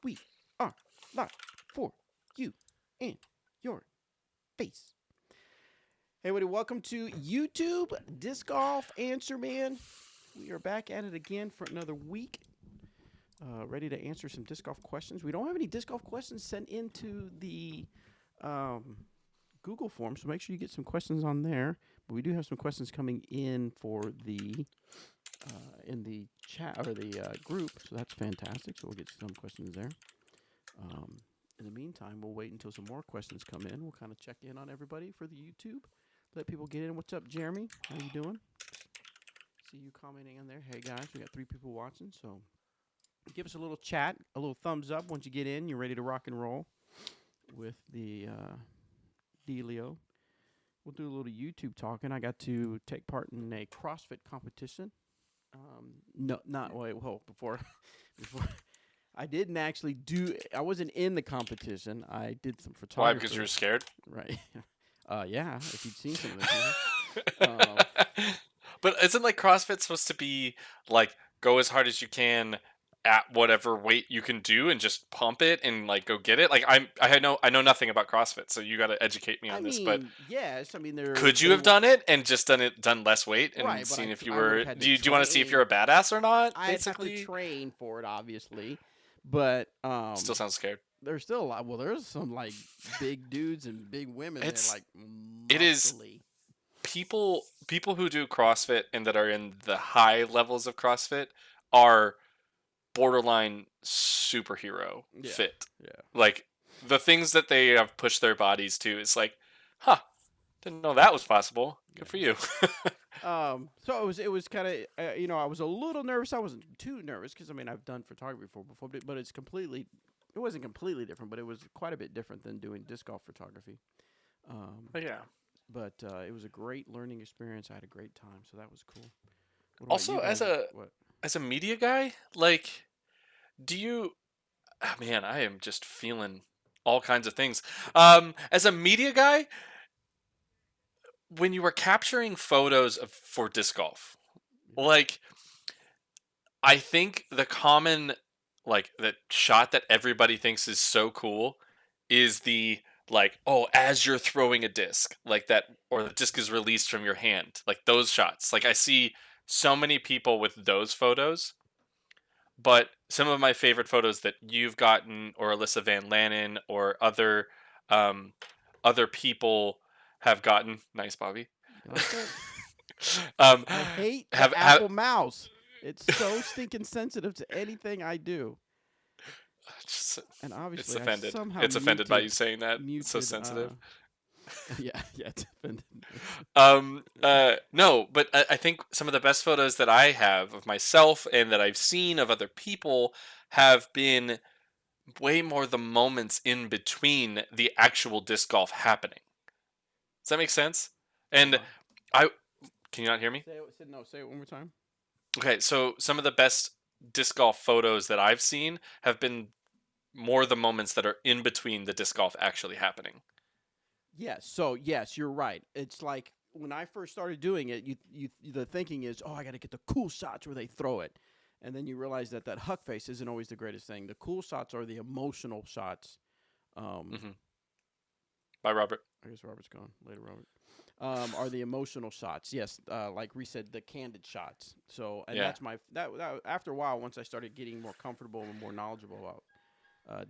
We are live for you and your face. Hey, everybody, welcome to YouTube Disc Golf Answer Man. We are back at it again for another week. Ready to answer some disc golf questions. We don't have any disc golf questions sent into the Google form, so make sure you get some questions on there. But we do have some questions coming in for the in the chat or the group, so that's fantastic. So we'll get some questions there. In the meantime, we'll wait until some more questions come in. We'll kind of check in on everybody for the YouTube. Let people get in. What's up, Jeremy? How you doing? See you commenting on there. Hey, guys, we got 3 people watching, so give us a little chat, a little thumbs up once you get in. You're ready to rock and roll with the dealio. We'll do a little YouTube talking. I got to take part in a CrossFit competition. Before I didn't actually do. I wasn't in the competition. I did some photography. Why? Because you were scared? Right. Yeah. If you'd seen some of this. But isn't like CrossFit supposed to be like go as hard as you can at whatever weight you can do and just pump it and like go get it? Like I know nothing about CrossFit, so you got to educate me on this. But yes, I mean could you have done it and just done less weight and right, seen if you I were? Do you want to see if you're a badass or not? I had to train for it, obviously, but still sounds scared. There's still a lot. Well, there's some like big dudes and big women. It's like it is people who do CrossFit and that are in the high levels of CrossFit are borderline superhero fit. Yeah. Like the things that they have pushed their bodies to is like, didn't know that was possible. Good for you. So it was kind of I was a little nervous. I wasn't too nervous because I mean I've done photography before, but it wasn't completely different, but it was quite a bit different than doing disc golf photography. Yeah. But it was a great learning experience. I had a great time, so that was cool. Also, as a media guy, like, do you? Oh, man, I am just feeling all kinds of things. As a media guy, when you were capturing photos for disc golf, like, I think the common like that shot that everybody thinks is so cool is the like, oh, as you're throwing a disc like that, or the disc is released from your hand, like those shots. Like I see so many people with those photos, but some of my favorite photos that you've gotten, or Alyssa Van Lannen, or other people have gotten. Nice, Bobby. I hate the Apple mouse. It's so stinking sensitive to anything I do. And obviously, it's offended by you saying that. It's so sensitive. Yeah, it's offended. No, but I think some of the best photos that I have of myself and that I've seen of other people have been way more the moments in between the actual disc golf happening. Does that make sense? And can you not hear me? Say it one more time. Okay, so some of the best disc golf photos that I've seen have been more the moments that are in between the disc golf actually happening. Yes. So yes, you're right. It's like when I first started doing it, the thinking is, oh, I got to get the cool shots where they throw it, and then you realize that huck face isn't always the greatest thing. The cool shots are the emotional shots. Bye, Robert. I guess Robert's gone. Later, Robert. Are the emotional shots? Yes, like we said, the candid shots. So, and that's that. After a while, once I started getting more comfortable and more knowledgeable about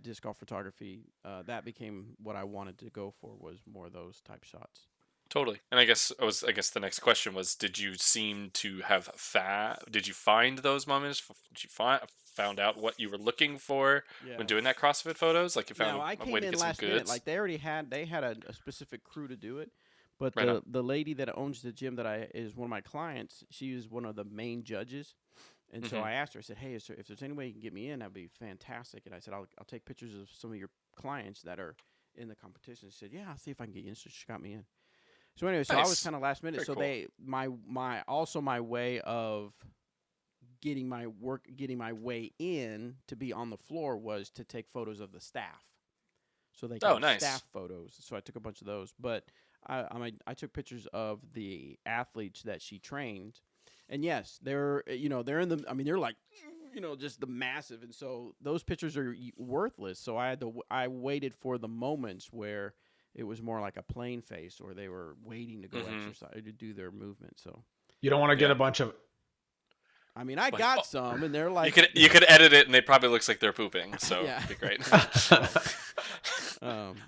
disc golf photography, that became what I wanted to go for, was more of those type shots. Totally. And I guess the next question was, did you seem to have did you find those moments? Did you found out what you were looking for when doing that CrossFit photos? Like you found a way to get some goods? Minute, like they had a specific crew to do it. But the lady that owns the gym that is one of my clients, she is one of the main judges. And so I asked her, I said, hey, if there's any way you can get me in, that'd be fantastic. And I said, I'll take pictures of some of your clients that are in the competition. She said, yeah, I'll see if I can get you in. So she got me in. So anyway, I was kind of last minute. Very cool. My way of getting my way in to be on the floor was to take photos of the staff. So they got staff photos. So I took a bunch of those. But I took pictures of the athletes that she trained, and yes, they're in the. I mean, they're like just the massive. And so those pictures are worthless. So I waited for the moments where it was more like a plain face, or they were waiting to go exercise to do their movement. So you don't want to get a bunch of. I mean, I got some, and they're like you could edit it, and it probably looks like they're pooping. So it'd be great.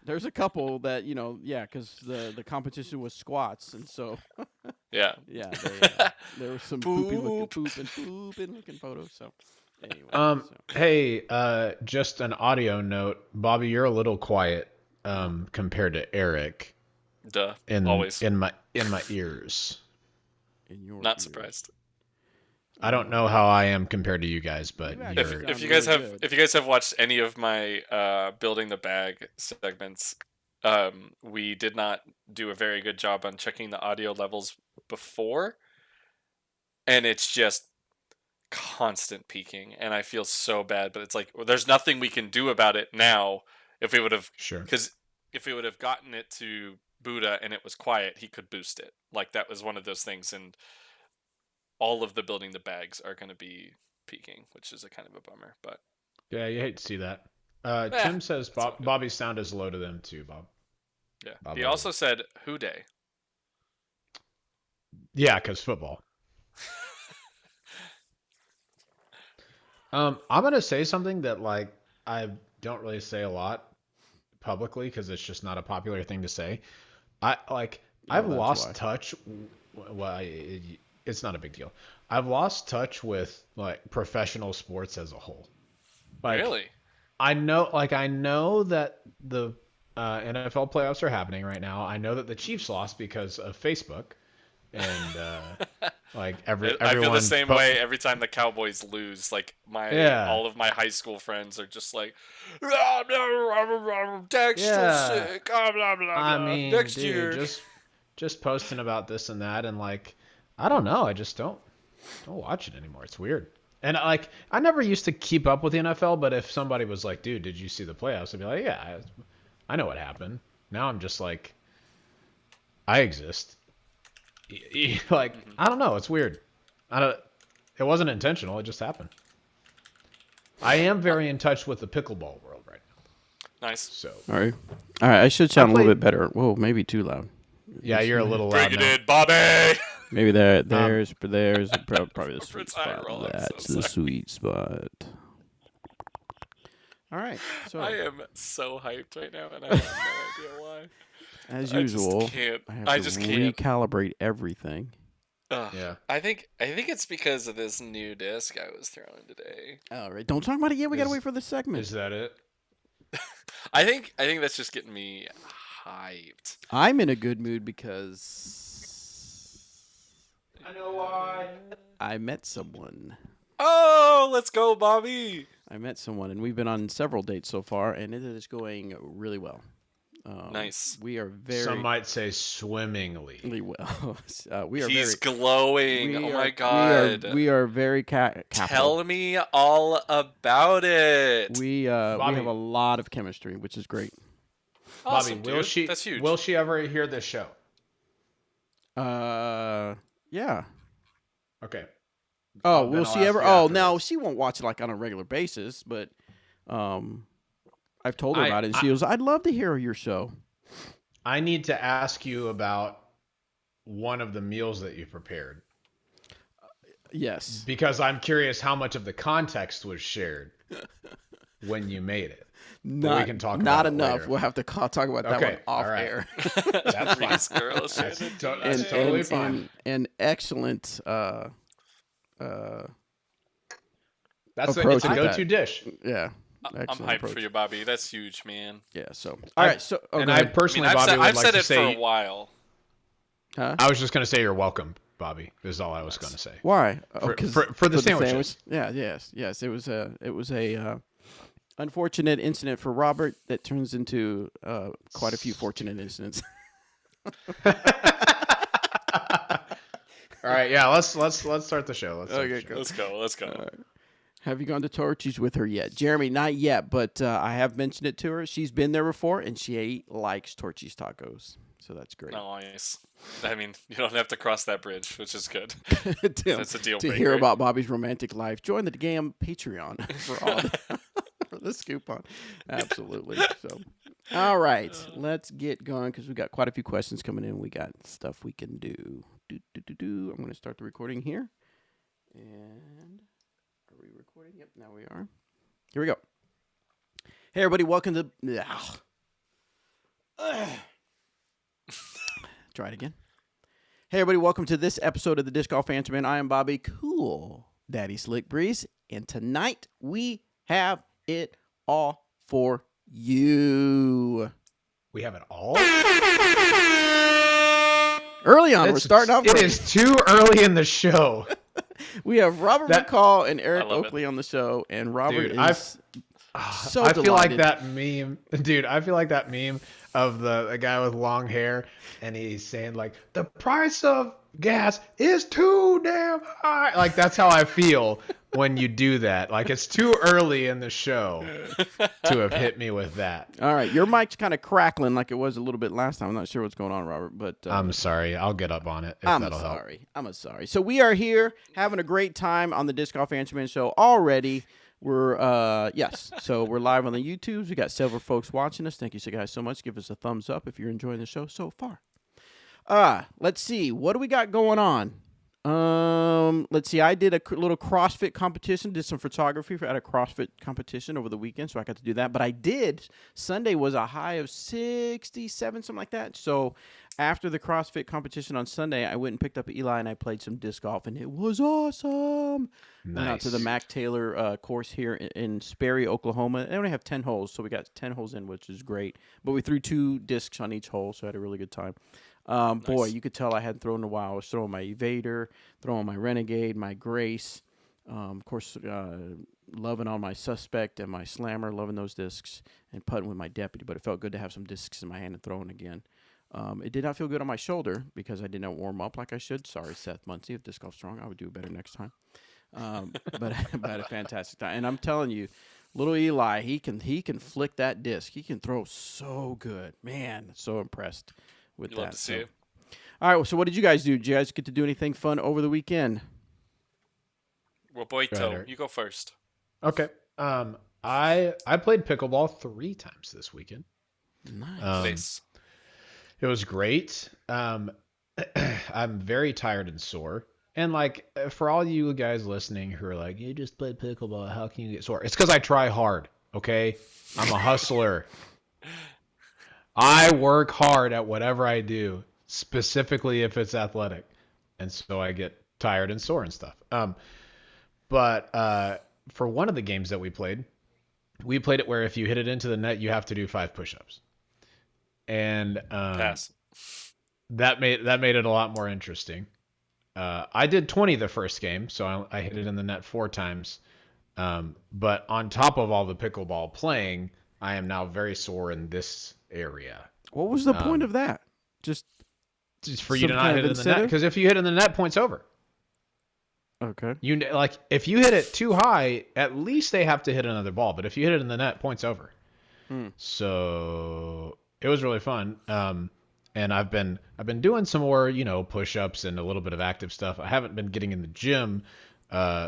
There's a couple that because the competition was squats, and so yeah, there was some pooping looking photos. So anyway, hey, just an audio note, Bobby, you're a little quiet compared to Eric. Duh. Always in my ears. Not surprised. I don't know how I am compared to you guys, but if you guys have watched any of my building the bag segments, we did not do a very good job on checking the audio levels before, and it's just constant peaking, and I feel so bad. But it's like there's nothing we can do about it now. If we would have, because if we would have gotten it to Buddha and it was quiet, he could boost it. Like that was one of those things, and all of the building the bags are going to be peaking, which is a kind of a bummer. But yeah, you hate to see that. Tim says Bobby's sound is low to them too, Bob. Yeah. He also said "Who Day." Yeah, because football. I'm gonna say something that like I don't really say a lot publicly because it's just not a popular thing to say. I've lost touch. Well, it's not a big deal. I've lost touch with like professional sports as a whole. Like, really? I know that the NFL playoffs are happening right now. I know that the Chiefs lost because of Facebook, and everyone. I feel the same way every time the Cowboys lose. Like all of my high school friends are just like, Dak's still sick. Blah, blah, blah, I mean, next year, just posting about this and that, and like. I don't know. I just don't watch it anymore. It's weird. And I never used to keep up with the NFL, but if somebody was like, "Dude, did you see the playoffs?" I'd be like, "Yeah, I know what happened." Now I'm just like, I exist. Like I don't know. It's weird. It wasn't intentional. It just happened. I am very in touch with the pickleball world right now. Nice. So all right. I should sound a little bit better. Whoa, maybe too loud. Yeah, you're a little loud. Bring it in, Bobby. Maybe there's probably the sweet spot. That's so the sweet spot. All right. So I am so hyped right now, and I have no idea why. As usual, I just can't recalibrate everything. Yeah. I think it's because of this new disc I was throwing today. All right. Don't talk about it yet. We gotta wait for the segment. Is that it? I think that's just getting me hyped. I'm in a good mood because I know why. I met someone. Oh, let's go, Bobby. I met someone, and we've been on several dates so far, and it is going really well. Nice. We are very. Some might say swimmingly. Well. We are. He's glowing. Oh my god. We are very Tell me all about it. We have a lot of chemistry, which is great. Awesome, Bobby, That's huge. Will she ever hear this show? Yeah. Okay. Oh, will she ever? Oh, no, she won't watch it like on a regular basis, but I've told her about it, and she goes, "I'd love to hear your show." I need to ask you about one of the meals that you prepared. Yes. Because I'm curious how much of the context was shared when you made it. We can talk about it enough. Later. We'll have to talk about that one off air. That's fine. That's totally fine. An excellent that's it's a go-to dish. Yeah. I'm hyped for you, Bobby. That's huge, man. Yeah. So all right. So and I personally, Bobby, I've said it for a while. Huh? I was just going to say you're welcome, Bobby. Is all I was going to say. Why? For the sandwiches. Yeah. Yes. It was a unfortunate incident for Robert that turns into quite a few fortunate incidents. All right. Yeah. Let's start the show. Let's go. Right. Have you gone to Torchy's with her yet? Jeremy, not yet, but I have mentioned it to her. She's been there before, and she likes Torchy's tacos. So that's great. Nice. I mean, you don't have to cross that bridge, which is good. Tim, That's a deal to breaker. hear about Bobby's romantic life, join the GAM Patreon for all for the scoop on. Absolutely. So, all right, let's get going because we got quite a few questions coming in. We got stuff we can do. I'm going to start the recording here. And are we recording? Yep, now we are. Here we go. Hey, everybody, welcome to. Try it again. Hey, everybody, welcome to this episode of the Disc Golf Answer Man. I am Bobby Cool Daddy Slick Breeze, and tonight we have it all for you. We have it all? Early on, we're starting off. It is too early in the show. We have Robert McCall and Eric I love Oakley on the show, and Robert Dude, is so I feel like delighted. that meme, dude. I feel like that meme of the guy with long hair, and he's saying like, "The price of gas is too damn high." Like that's how I feel when you do that. Like it's too early in the show to have hit me with that. All right, your mic's kind of crackling like it was a little bit last time. I'm not sure what's going on, Robert, but I'm sorry. I'll get up on it if I'm that'll help. sorry. I'm sorry. So we are here having a great time on the Disc Golf Answer Man show already. We're yes, so we're live on the YouTubes. We got several folks watching us. Thank you, so guys, so much. Give us a thumbs up if you're enjoying the show so far. Let's see. What do we got going on? Let's see. I did a little CrossFit competition. Did some photography at a CrossFit competition over the weekend, so I got to do that. But I did. Sunday was a high of 67, something like that. So after the CrossFit competition on Sunday, I went and picked up Eli and I played some disc golf, and it was awesome. Nice. Went out to the Mac Taylor course here in Sperry, Oklahoma. They only have 10 holes, so we got 10 holes in, which is great. But we threw 2 discs on each hole, so I had a really good time. Boy, you could tell I hadn't thrown in a while. I was throwing my Evader, throwing my Renegade, my Grace. Of course, loving on my Suspect and my Slammer, loving those discs, and putting with my Deputy. But it felt good to have some discs in my hand and throwing again. It did not feel good on my shoulder because I did not warm up like I should. Sorry, Seth Muncie of Disc Golf Strong. I would do better next time. But I had a fantastic time. And I'm telling you, little Eli, he can flick that disc. He can throw so good. Man, so impressed with that. Love to see it. All right, well, so what did you guys do? Did you guys get to do anything fun over the weekend? Well, boy, Better. you go first. Okay. I played pickleball 3 times this weekend. Nice. Nice. It was great. I'm very tired and sore. And like for all you guys listening who are like, you just played pickleball, how can you get sore? It's because I try hard. Okay, I'm a hustler. I work hard at whatever I do, specifically if it's athletic, and so I get tired and sore and stuff. But for one of the games that we played it where if you hit it into the net, you have to do 5 push-ups, and Pass. that made it a lot more interesting. I did 20 the first game, so I hit it in the net 4 times. But on top of all the pickleball playing, I am now very sore in this area. What was the point of that? Just for you to not hit it in the net, because if you hit it in the net, point's over. Okay. If you hit it too high, at least they have to hit another ball. But if you hit it in the net, point's over. So it was really fun. And I've been doing some more, push-ups and a little bit of active stuff. I haven't been getting in the gym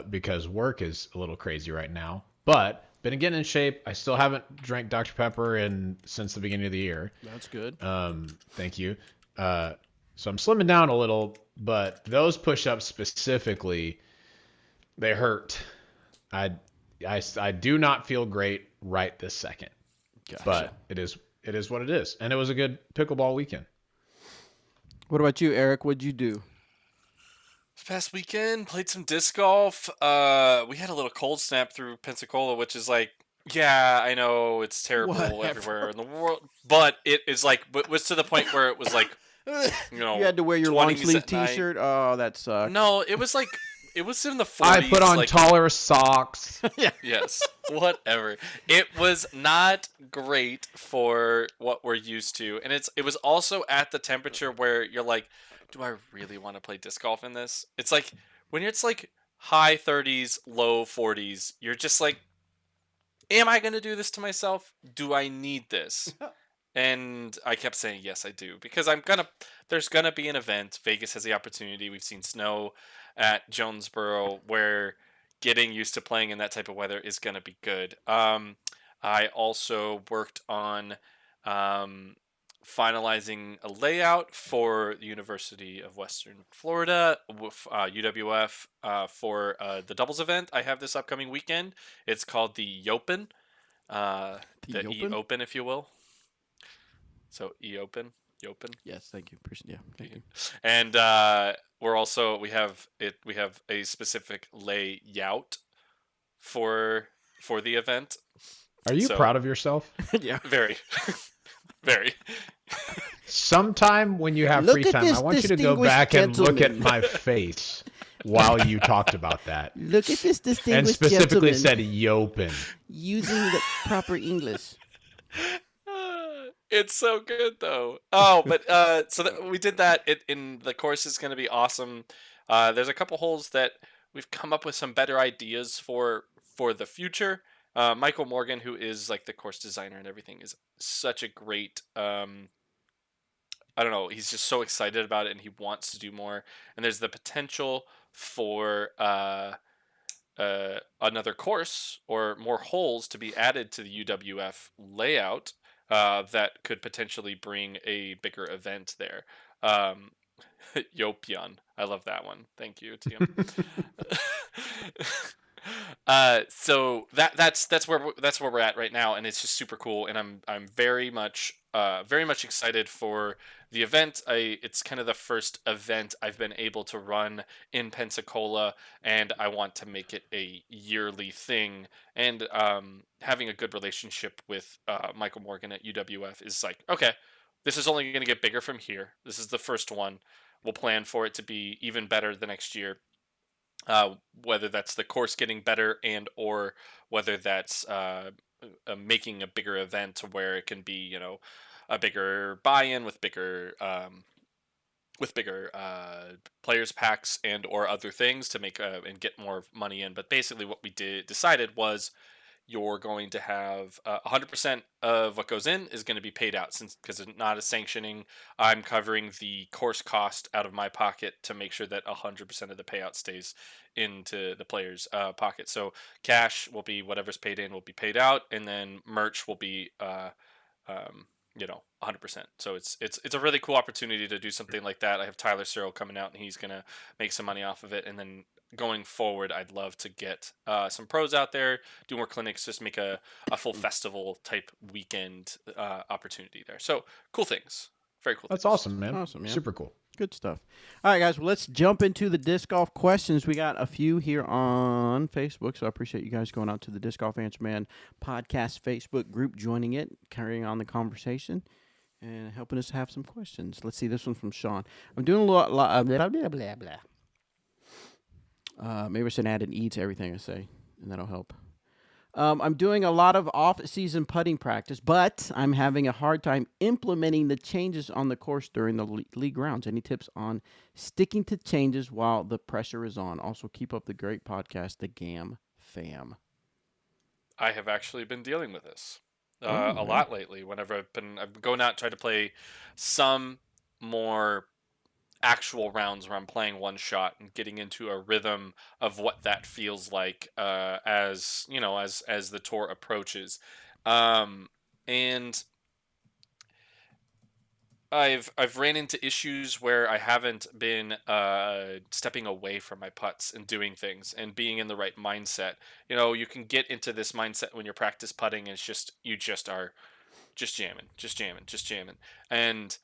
because work is a little crazy right now. But been getting in shape. I still haven't drank Dr. Pepper since the beginning of the year. That's good. Thank you. So I'm slimming down a little, but those push-ups specifically, they hurt. I do not feel great right this second. Gotcha. But it is what it is. And it was a good pickleball weekend. What about you, Eric? What'd you do? This past weekend, played some disc golf. We had a little cold snap through Pensacola, which is like, yeah, I know it's terrible everywhere in the world, but it is like, but was to the point where it was like, you had to wear your long 20s sleeve at night. T-shirt. Oh, that sucks. No, it was like, it was in the 40s. I put on taller socks. Yes, whatever. It was not great for what we're used to, and it was also at the temperature where you're like, do I really want to play disc golf in this? It's like when it's like high 30s, low 40s, you're just like, am I going to do this to myself? Do I need this? And I kept saying, yes, I do. Because there's going to be an event. Vegas has the opportunity. We've seen snow at Jonesboro where getting used to playing in that type of weather is going to be good. I also worked on um, finalizing a layout for the University of Western Florida, UWF, for the doubles event I have this upcoming weekend. It's called the Yopen, uh, The the E open? Open, if you will. So Eopen, Yopen, Yes, thank you. Appreciate. Yeah, thank you. and we have a specific layout for the event. Are you So proud of yourself? Yeah. very, very. Sometime when you have free Look at time, I this want you to go distinguished back and look at gentleman. my face while you talked about that. Look at this And distinguished specifically gentleman said Yopen. using the proper English. It's so good though. Oh, but so we did that. In the course is going to be awesome. There's a couple holes that we've come up with some better ideas for the future. Michael Morgan, who is like the course designer and everything, is such a great. I don't know. He's just so excited about it, and he wants to do more. And there's the potential for another course or more holes to be added to the UWF layout that could potentially bring a bigger event there. Um, Yopion. I love that one. Thank you, TM. So that's where we're at right now, and it's just super cool. And I'm very much excited for the event. It's kind of the first event I've been able to run in Pensacola, and I want to make it a yearly thing. And having a good relationship with Michael Morgan at UWF is like, okay, this is only going to get bigger from here. This is the first one. We'll plan for it to be even better the next year. Whether that's the course getting better and or whether that's making a bigger event where it can be, a bigger buy-in with bigger players packs and or other things to make and get more money in. But basically, what we decided was you're going to have 100% of what goes in is going to be paid out, since because it's not a sanctioning. I'm covering the course cost out of my pocket to make sure that 100% of the payout stays into the player's pocket. So cash will be whatever's paid in will be paid out, and then merch will be um, 100%. So it's a really cool opportunity to do something like that. I have Tyler Searle coming out, and he's gonna make some money off of it. And then going forward, I'd love to get some pros out there, do more clinics, just make a full festival type weekend opportunity there. So cool things, very cool That's things. awesome, man. Awesome, yeah. Super cool. Good stuff. All right, guys. Well, let's jump into the disc golf questions. We got a few here on Facebook, so I appreciate you guys going out to the Disc Golf Answer Man podcast Facebook group, joining it, carrying on the conversation, and helping us have some questions. Let's see. This one's from Sean. I'm doing a lot blah, blah, blah, blah. Maybe I should add an E to everything I say, and that'll help. I'm doing a lot of off-season putting practice, but I'm having a hard time implementing the changes on the course during the league rounds. Any tips on sticking to changes while the pressure is on? Also, keep up the great podcast, The GAM Fam. I have actually been dealing with this Oh, a lot lately. Whenever I've been going out and try to play some more actual rounds where I'm playing one shot and getting into a rhythm of what that feels like as as the tour approaches, and I've ran into issues where I haven't been stepping away from my putts and doing things and being in the right mindset. You can get into this mindset when you're practice putting, and it's just you just are just jamming, just jamming, just jamming, and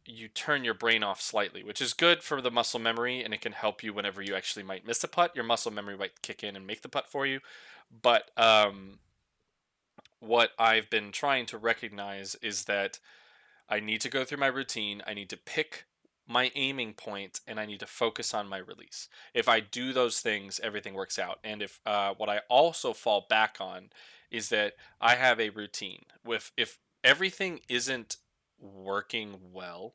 you turn your brain off slightly, which is good for the muscle memory, and it can help you whenever you actually might miss a putt. Your muscle memory might kick in and make the putt for you. But what I've been trying to recognize is that I need to go through my routine. I need to pick my aiming point, and I need to focus on my release. If I do those things, everything works out. And if what I also fall back on is that I have a routine. If everything isn't working well,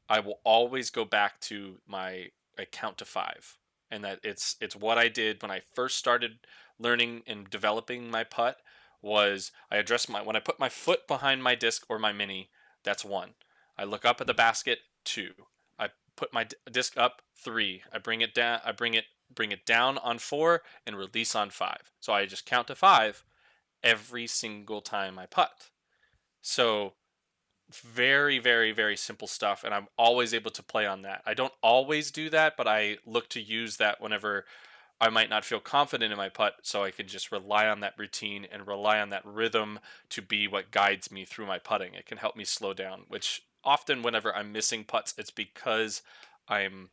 I will always go back to my I count to five, and that it's what I did when I first started learning and developing my putt. was when I put my foot behind my disc or my mini, that's 1. I look up at the basket, 2. I put my disc up, 3. I bring it down. Bring it down on 4 and release on 5. So I just count to 5 every single time I putt. So very, very, very simple stuff, and I'm always able to play on that. I don't always do that, but I look to use that whenever I might not feel confident in my putt, so I can just rely on that routine and rely on that rhythm to be what guides me through my putting. It can help me slow down, which often whenever I'm missing putts, it's because I'm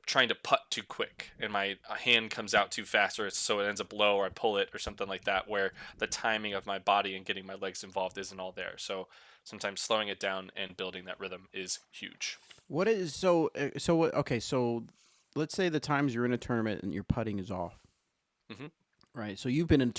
trying to putt too quick and my hand comes out too fast, or so it ends up low, or I pull it or something like that, where the timing of my body and getting my legs involved isn't all there. So sometimes slowing it down and building that rhythm is huge. What is okay, so let's say the times you're in a tournament and your putting is off. Mm-hmm. Right. So you've been in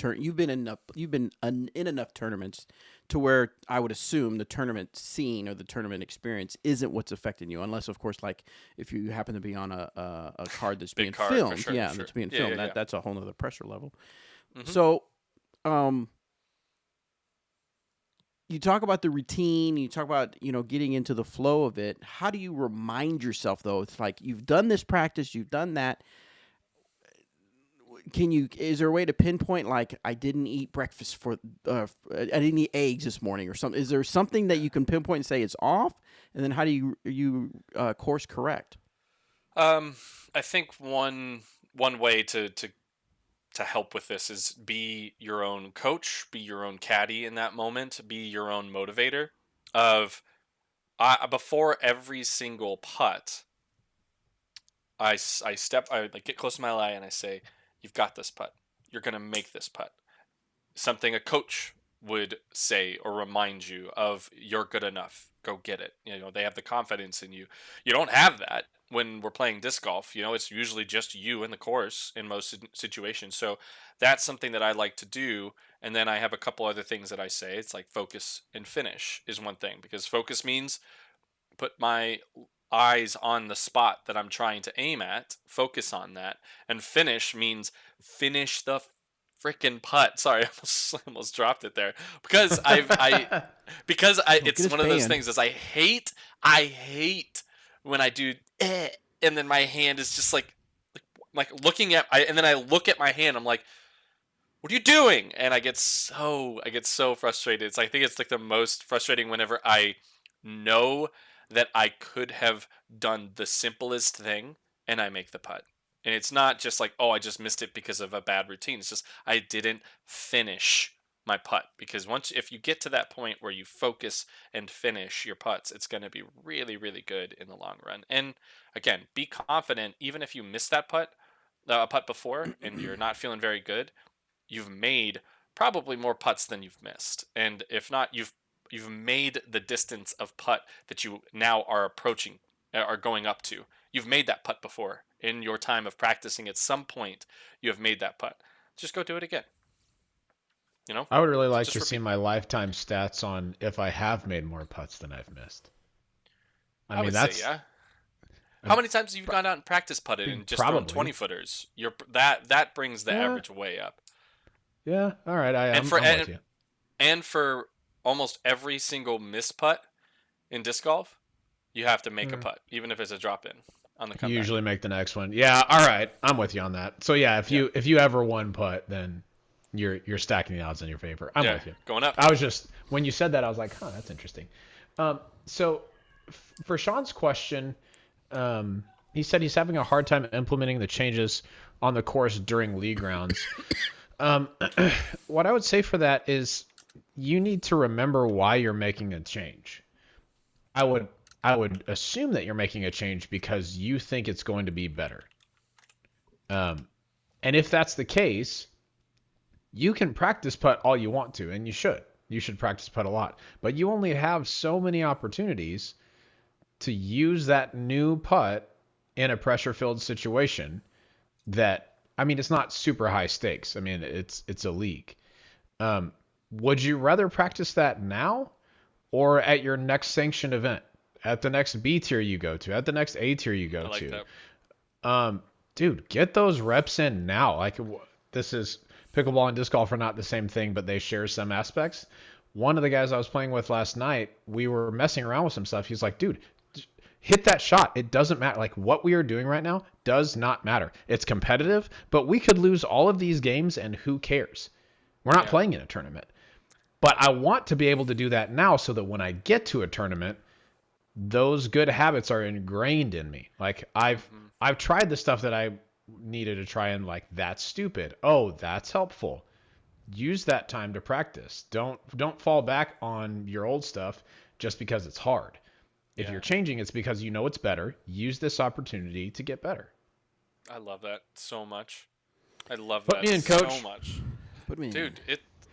enough tournaments to where I would assume the tournament scene or the tournament experience isn't what's affecting you, unless of course, like if you happen to be on a card that's being filmed, sure. that's being filmed. Yeah. That's a whole nother pressure level. Mm-hmm. So, you talk about the routine, you talk about, getting into the flow of it. How do you remind yourself though? It's like you've done this practice, you've done that. Is there a way to pinpoint, like, I didn't eat breakfast I didn't eat eggs this morning or something? Is there something that you can pinpoint and say it's off? And then how do you course correct? I think one way to help with this is be your own coach, be your own caddy in that moment, be your own motivator. Before every single putt, I get close to my lie and I say, "You've got this putt. You're gonna make this putt." Something a coach would say or remind you of, "You're good enough. Go get it." They have the confidence in you. You don't have that when we're playing disc golf. It's usually just you in the course in most situations. So that's something that I like to do. And then I have a couple other things that I say. It's like focus and finish is one thing, because focus means put my eyes on the spot that I'm trying to aim at, focus on that, and finish means finish the freaking putt. Sorry, I almost dropped it there, because it's one of those things is I hate when I do and then my hand is just like looking at and then I look at my hand, I'm like, what are you doing? And I get so frustrated. I think it's like the most frustrating whenever I know that I could have done the simplest thing and I make the putt. And it's not just like, oh, I just missed it because of a bad routine. It's just I didn't finish my putt. Because if you get to that point where you focus and finish your putts, it's going to be really, really good in the long run. And again, be confident. Even if you miss that putt, a putt before, and you're not feeling very good, you've made probably more putts than you've missed. And if not, you've made the distance of putt that you now are going up to. You've made that putt before in your time of practicing. At some point, you have made that putt. Just go do it again. I would really like to see my lifetime stats on if I have made more putts than I've missed. I mean, that's say, yeah. How many times have you gone out and practice putted and just thrown 20 footers? That brings the average way up. Yeah, all right. I'm with you. And for almost every single miss putt in disc golf, you have to make a putt, even if it's a drop in on the comeback. You usually make the next one. Yeah, all right. I'm with you on that. So yeah, if you ever one putt, then you're stacking the odds in your favor. I'm with you. Going up. I was just, when you said that, I was like, huh, that's interesting. So for Sean's question, he said he's having a hard time implementing the changes on the course during league rounds. What I would say for that is you need to remember why you're making a change. I would assume that you're making a change because you think it's going to be better. And if that's the case, you can practice putt all you want to, and you should. You should practice putt a lot. But you only have so many opportunities to use that new putt in a pressure-filled situation that, I mean, it's not super high stakes. I mean, it's a league. Would you rather practice that now or at your next sanctioned event, at the next B tier you go to, at the next A tier you go to? That. Dude, get those reps in now. Like, this is pickleball and disc golf are not the same thing, but they share some aspects. One of the guys I was playing with last night, we were messing around with some stuff. He's like, dude, hit that shot. It doesn't matter. Like what we are doing right now does not matter. It's competitive, but we could lose all of these games and who cares? We're not playing in a tournament. But I want to be able to do that now so that when I get to a tournament, those good habits are ingrained in me. Like I've tried the stuff that I needed to try and like that's stupid. Oh, that's helpful. Use that time to practice. Don't fall back on your old stuff just because it's hard. If you're changing, it's because you know it's better. Use this opportunity to get better. I love that so much. I love Put that me in, coach. so much. Put me in. Dude,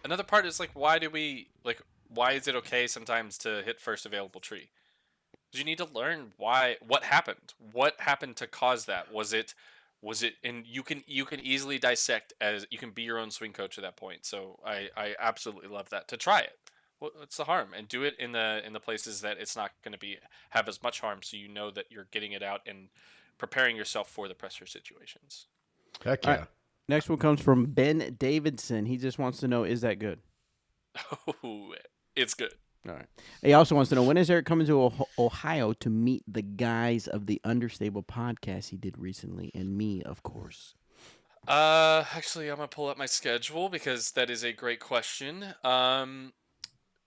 another part is like why is it okay sometimes to hit first available tree? Because you need to learn what happened to cause that. Was it and you can easily dissect as you can be your own swing coach at that point. So I absolutely love that. To try it. What's the harm? And do it in the places that it's not going to have as much harm, so you know that you're getting it out and preparing yourself for the pressure situations. Heck All yeah. right. Next one comes from Ben Davidson. He just wants to know, is that good? Oh, it's good. All right. He also wants to know, when is Eric coming to Ohio to meet the guys of the Understable podcast he did recently, and me, of course? Actually, I'm gonna pull up my schedule because that is a great question.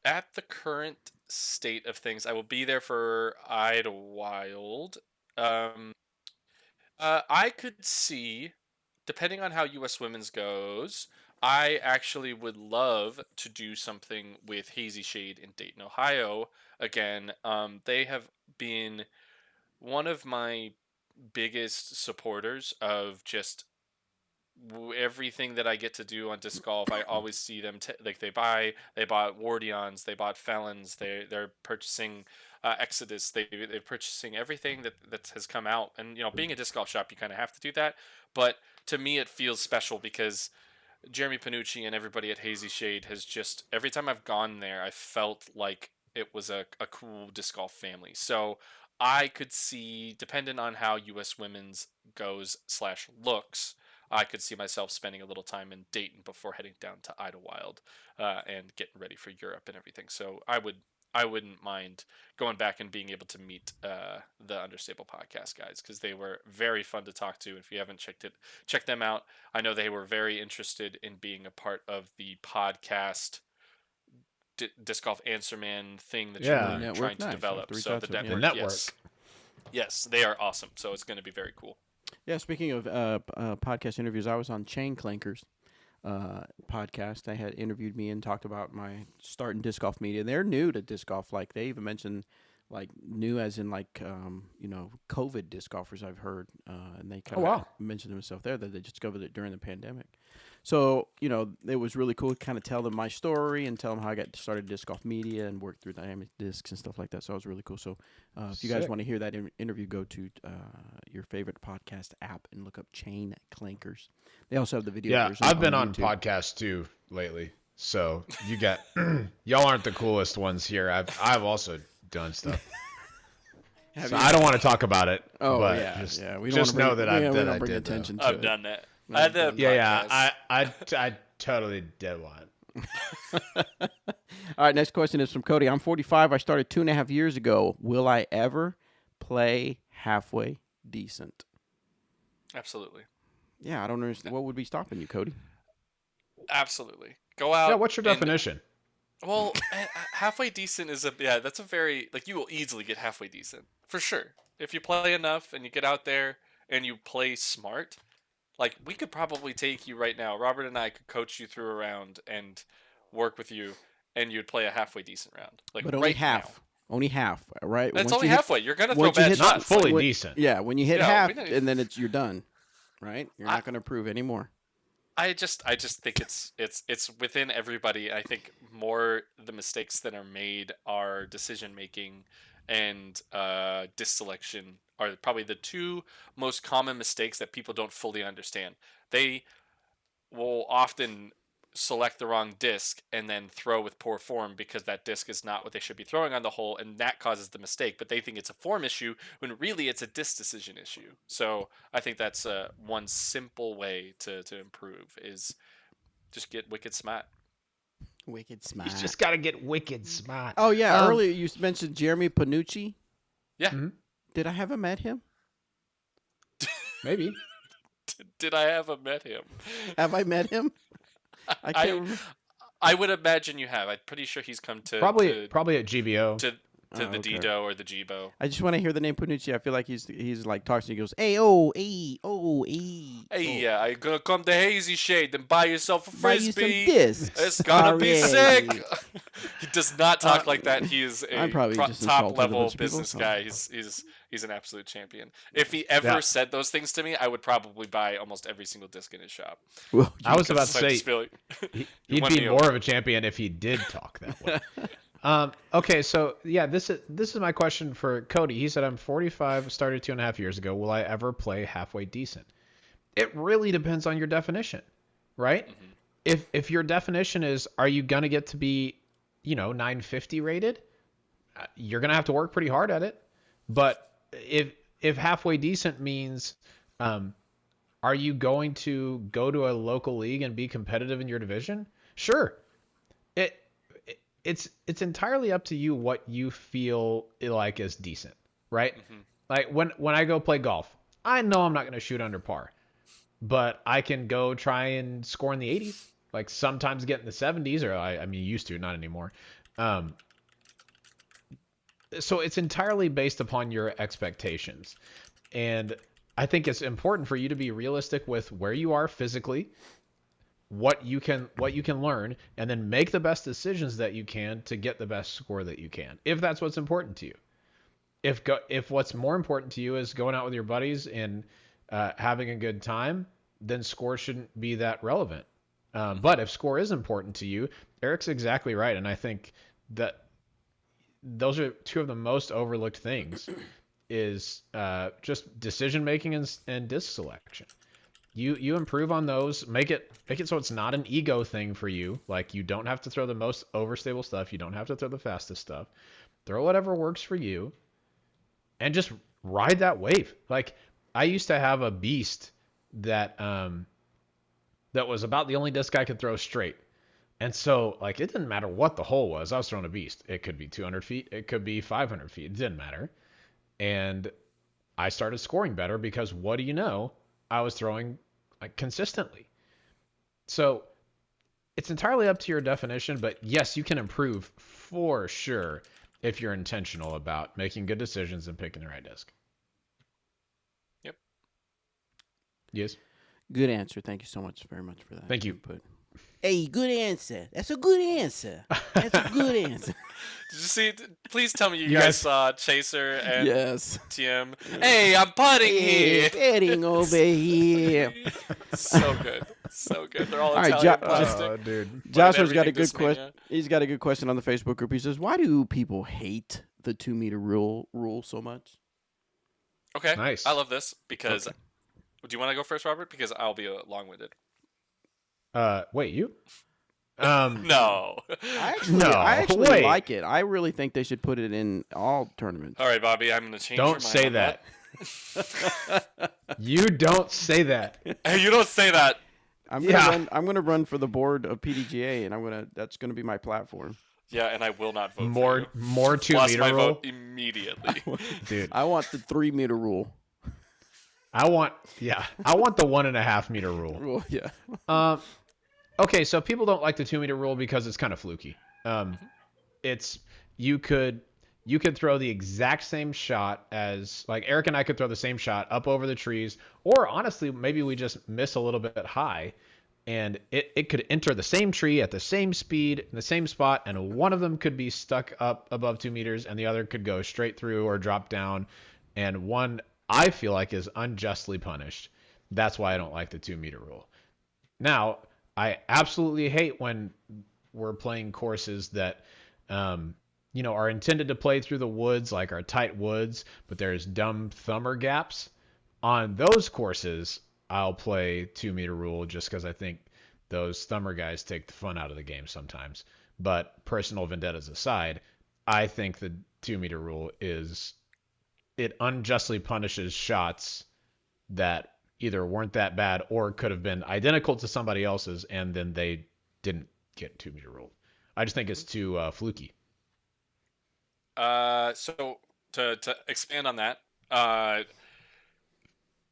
At the current state of things, I will be there for Idlewild. Um, I could see, depending on how U.S. Women's goes, I actually would love to do something with Hazy Shade in Dayton, Ohio. Again, they have been one of my biggest supporters of just everything that I get to do on disc golf. I always see them like they bought Wardions, they bought Felons, they're purchasing Exodus, they're purchasing everything that has come out. And being a disc golf shop, you kind of have to do that. But to me, it feels special because Jeremy Panucci and everybody at Hazy Shade has just every time I've gone there, I felt like it was a cool disc golf family. So I could see, dependent on how U.S. Women's goes / looks, I could see myself spending a little time in Dayton before heading down to Idlewild and getting ready for Europe and everything. So I wouldn't mind going back and being able to meet the Understable podcast guys because they were very fun to talk to. If you haven't check them out. I know they were very interested in being a part of the podcast disc golf answer man thing that you were trying to develop. So the network. Yes, they are awesome. So it's going to be very cool. Yeah, speaking of podcast interviews, I was on Chain Clankers podcast. They had interviewed me and talked about my start in disc golf media. They're new to disc golf. Like they even mentioned, like new as in like COVID disc golfers I've heard, and they kind of mentioned themselves there that they discovered it during the pandemic. So it was really cool to kind of tell them my story and tell them how I got started disc golf media and worked through dynamic discs and stuff like that. So it was really cool. So if you guys want to hear that interview, go to your favorite podcast app and look up Chain Clankers. They also have the video version. I've been on YouTube. podcasts too lately. So you got y'all aren't the coolest ones here. I've also done stuff. So I don't want to talk about it. Oh but yeah. We just know that I did attention. I've done that. I had the I totally did one. All right, next question is from Cody. I'm 45. I started 2.5 years ago. Will I ever play halfway decent? Absolutely. Yeah, I don't understand. What would be stopping you, Cody? Absolutely. Go out. Yeah, what's your definition? Well, halfway decent is that's a very, like, you will easily get halfway decent. For sure. If you play enough and you get out there and you play smart, like, we could probably take you right now. Robert and I could coach you through a round and work with you, and you'd play a halfway decent round. Like, but only right half. Now. Only half, right? That's only halfway. You're gonna throw bad shots. Not fully decent. Yeah, when you hit half, and then you're done, right? You're not going to prove anymore. I just think it's within everybody. I think more the mistakes that are made are decision making and disc selection are probably the two most common mistakes that people don't fully understand. They will often select the wrong disc and then throw with poor form because that disc is not what they should be throwing on the hole, and that causes the mistake. But they think it's a form issue when really it's a disc decision issue. So I think that's one simple way to improve is Just get wicked smart. Wicked smart. You just got to get wicked smart. Oh, yeah. Earlier you mentioned Jeremy Panucci. Yeah. Mm-hmm. Did I ever met him? Maybe. Did I ever met him? Have I met him? I can't remember. I would imagine you have. I'm pretty sure he's come to Probably at GVO. to the Dido or the Jibo. I just want to hear the name Panucci. I feel like he's like talks. He goes, "Hey, oh, hey, oh, hey." Hey, yeah, I'm gonna come to Hazy Shade and buy yourself a Buy you Frisbee. some discs. It's gonna be Alright. sick. He does not talk like that. He is a I'm probably just insulted a top level bunch of people, business so. guy. He's an absolute champion. If he ever said those things to me, I would probably buy almost every single disc in his shop. Well, I was about to I say just feel like he'd won be me more over. of a champion if he did talk that way. Okay, so yeah, this is my question for Cody. He said, I'm 45, started 2.5 years ago. Will I ever play halfway decent? It really depends on your definition, right? Mm-hmm. If your definition is, are you gonna get to be, 950 rated? You're gonna have to work pretty hard at it. But if halfway decent means, are you going to go to a local league and be competitive in your division? Sure. It's entirely up to you what you feel like is decent, right? Mm-hmm. Like when I go play golf, I know I'm not going to shoot under par, but I can go try and score in the 80s, like sometimes get in the 70s, or I mean used to, not anymore. So it's entirely based upon your expectations, and I think it's important for you to be realistic with where you are physically, what you can learn, and then make the best decisions that you can to get the best score that you can, if that's what's important to you. If what's more important to you is going out with your buddies and having a good time, then score shouldn't be that relevant. But if score is important to you, Eric's exactly right, and I think that those are two of the most overlooked things is just decision making and disc selection. You improve on those, make it so it's not an ego thing for you. Like, you don't have to throw the most overstable stuff, you don't have to throw the fastest stuff. Throw whatever works for you and just ride that wave. Like, I used to have a beast that was about the only disc I could throw straight. And so, like, it didn't matter what the hole was, I was throwing a beast. It could be 200 feet, it could be 500 feet, it didn't matter. And I started scoring better because, what do you know, I was throwing consistently. So it's entirely up to your definition, but yes, you can improve for sure if you're intentional about making good decisions and picking the right disc. Yep. Yes. good answer. Thank you so much, very much for that. Thank you. Input. Hey, good answer. That's a good answer. That's a good answer. Did you see? Please tell me you You guys guys- saw Chaser and Yes. TM. Hey, I'm putting Hey, here. betting over here. So good, so good. They're all All right, Italian Jo- plastic. Dude. Joshua's got a everything good Discmania. question. He's got a good question on the Facebook group. He says, "Why do people hate the 2-meter rule so much?" Okay, Nice. I love this because. Do you want to go first, Robert? Because I'll be long-winded. Wait, you? No. I actually wait. like it. I really think they should put it in all tournaments. All right, Bobby. I'm gonna change. your Don't mind say on that. You don't say that. Hey, you don't say that. I'm Yeah. gonna run for the board of PDGA, and that's gonna be my platform. Yeah, and I will not vote for More you. 2 Plus meter my rule. vote immediately. Dude, I want the 3-meter rule. I want the 1.5 meter rule. Rule, yeah. Okay, so people don't like the 2 meter rule because it's kind of fluky. It's you could throw the exact same shot as, like, Eric and I could throw the same shot up over the trees, or honestly, maybe we just miss a little bit high, and it could enter the same tree at the same speed in the same spot, and one of them could be stuck up above 2 meters, and the other could go straight through or drop down, and one I feel like is unjustly punished. That's why I don't like the 2 meter rule. Now, I absolutely hate when we're playing courses that, are intended to play through the woods, like our tight woods, but there's dumb thumber gaps. On those courses, I'll play 2 meter rule just because I think those thumber guys take the fun out of the game sometimes. But personal vendettas aside, I think the 2 meter rule it unjustly punishes shots that either weren't that bad or could have been identical to somebody else's, and then they didn't get 2 meter ruled. I just think it's too fluky. So to expand on that, uh,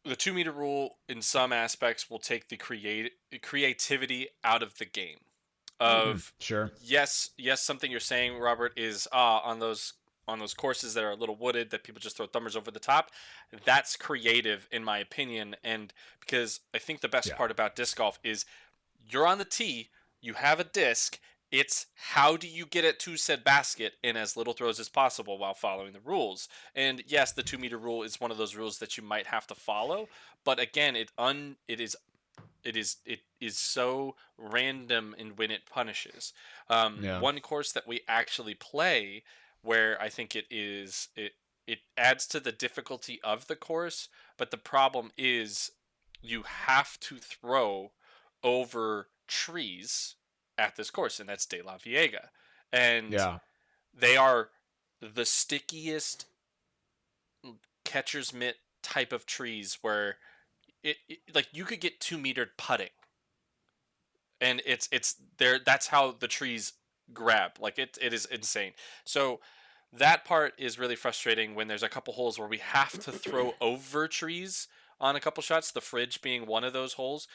the 2 meter rule in some aspects will take the creativity out of the game. Of Sure. yes, something you're saying, Robert, is on those courses that are a little wooded that people just throw thumbers over the top. That's creative, in my opinion, and because I think the best Yeah. part about disc golf is you're on the tee, you have a disc. It's how do you get it to said basket in as little throws as possible while following the rules. And yes, the 2 meter rule is one of those rules that you might have to follow, but again, it is so random in when it punishes. Yeah. One course that we actually play, where I think it adds to the difficulty of the course, but the problem is you have to throw over trees at this course, and that's De La Viega, and Yeah. they are the stickiest catcher's mitt type of trees where it like you could get 2 metered putting, and it's there. That's how the trees grab. Like it is insane. So that part is really frustrating when there's a couple holes where we have to throw over trees on a couple shots. The fridge being one of those holes,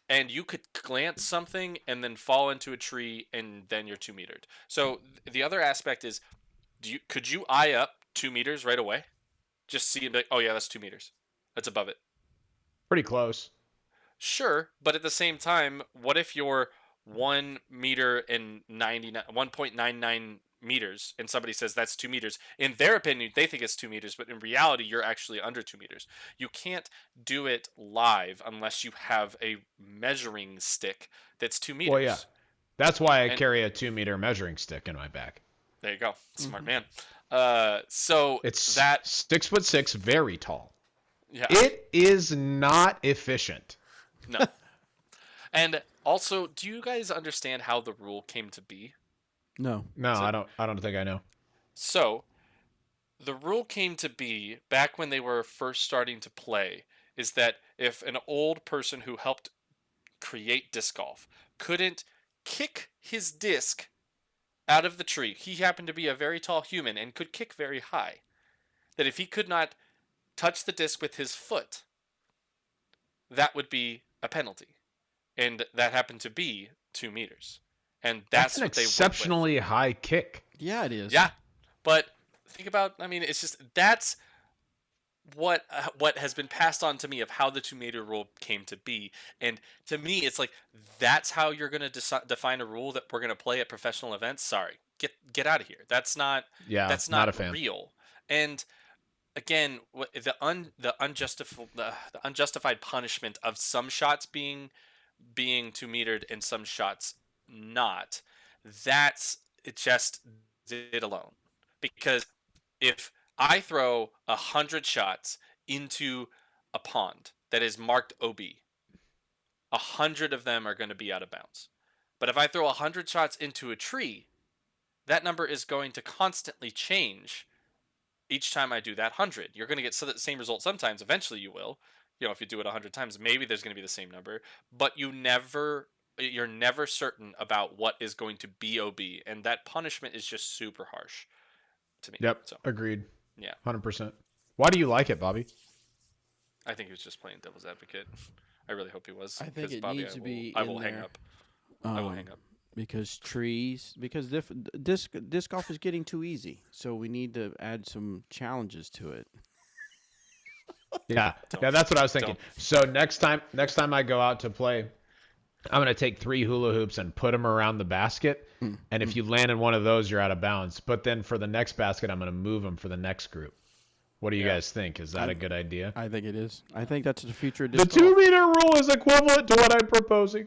and you could glance something and then fall into a tree, and then you're 2 metered. So the other aspect is, could you eye up 2 meters right away? Just see and be like, oh yeah, that's 2 meters. That's above it. Pretty close. Sure, but at the same time, what if you're 1 meter and 1.99 meters, and somebody says that's 2 meters? In their opinion, they think it's 2 meters, but in reality, you're actually under 2 meters. You can't do it live unless you have a measuring stick that's 2 meters. Well, yeah. That's why I And carry a 2 meter measuring stick in my bag. there you go, smart Mhm. man. So It's that 6'6", very tall. yeah, It is not efficient. no. And also, do you guys understand how the rule came to be? No. No, So- I don't think I know. So, the rule came to be back when they were first starting to play is that if an old person who helped create disc golf couldn't kick his disc out of the tree, he happened to be a very tall human and could kick very high, that if he could not touch the disc with his foot, that would be a penalty. And that happened to be 2 meters. And That's that's an what they went with. exceptionally high kick. Yeah, it is. Yeah, but think about. I mean, it's just that's what has been passed on to me of how the 2 meter rule came to be, and to me, it's like that's how you're going to define a rule that we're going to play at professional events. Sorry, get out of here. That's not Yeah, that's not not a fan. real. And again, the unjustified punishment of some shots being 2 metered and some shots not. That's it. Just it alone, because if I throw 100 shots into a pond that is marked OB, 100 of them are going to be out of bounds. But if I throw 100 shots into a tree, that number is going to constantly change each time I do that 100. You're going to get the same result sometimes. Eventually you will. If you do it 100 times, maybe there's going to be the same number. But you're never certain about what is going to be OB. And that punishment is just super harsh to me. Yep, So, agreed. yeah. 100%. Why do you like it, Bobby? I think he was just playing devil's advocate. I really hope he was. I think because it Bobby, needs to be I in will hang there. up. I will hang up. Because disc golf is getting too easy, so we need to add some challenges to it. Yeah, Don't- yeah, that's what I was thinking. don't. So next time I go out to play, I'm gonna take 3 hula hoops and put them around the basket. And if you land in one of those, you're out of bounds. But then for the next basket, I'm gonna move them for the next group. What do you Yeah. guys think? Is that a good idea? I think it is. I think that's the future of The disc golf. 2 meter rule is equivalent to what I'm proposing.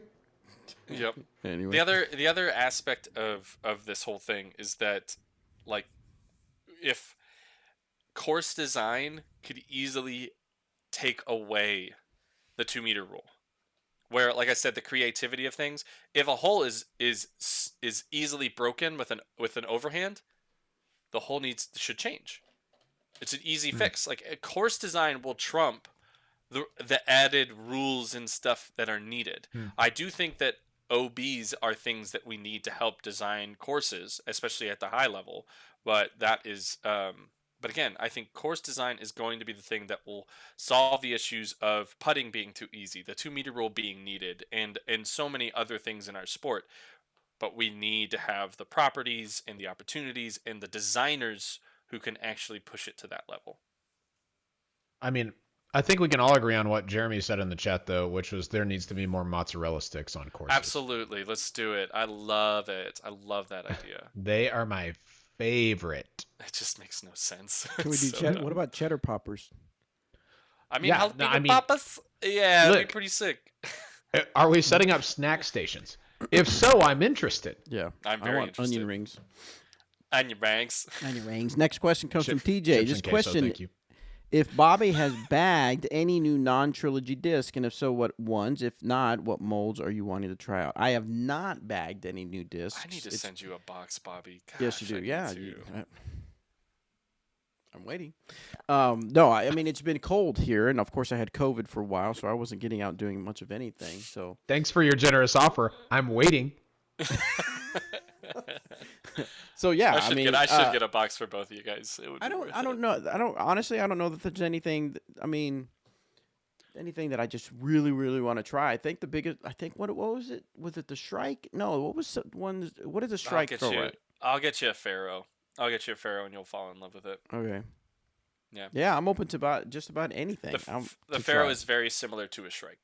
Yep. Anyway, The other aspect of this whole thing is that, like, if course design could easily take away the 2 meter rule, where, like I said, the creativity of things. If a hole is easily broken with an overhand, the hole should change. It's an easy fix. Like, a course design will trump the added rules and stuff that are needed. Hmm. I do think that OBs are things that we need to help design courses, especially at the high level. But that is, but again, I think course design is going to be the thing that will solve the issues of putting being too easy, the 2 meter rule being needed, and so many other things in our sport. But we need to have the properties and the opportunities and the designers who can actually push it to that level. I mean, I think we can all agree on what Jeremy said in the chat, though, which was there needs to be more mozzarella sticks on courses. Absolutely. Let's do it. I love it. I love that idea. They are my favorite. It just makes no sense. Can we do cheddar? What about cheddar poppers? I mean, Yeah, jalapeno no, I mean, papas? Yeah, it'd be look. pretty sick. Are we setting up snack stations? If so, I'm interested. Yeah, I'm I very want interested. onion rings. Onion rings. Onion rings. Next question comes from TJ. Chips This and queso, question: thank you. if Bobby has bagged any new non-trilogy disc, and if so, what ones? If not, what molds are you wanting to try out? I have not bagged any new discs. I need to send you a box, Bobby. Gosh, Yes, you do. I need Yeah, to. I'm waiting. No, I mean it's been cold here, and of course I had COVID for a while, so I wasn't getting out doing much of anything. So Thanks for your generous offer. I'm waiting. So yeah, I should get a box for both of you guys. It would I be don't. worth I don't it. know. I don't. Honestly, I don't know that there's anything. I mean, anything that I just really, really want to try. I think the biggest. I think what was it? Was it the Shrike? No. What was the one? What did the Shrike throw at? I'll get you a Pharaoh. I'll get you a Pharaoh, and you'll fall in love with it. Okay. Yeah. Yeah, I'm open to just about anything. The Pharaoh is very similar to a Shrike,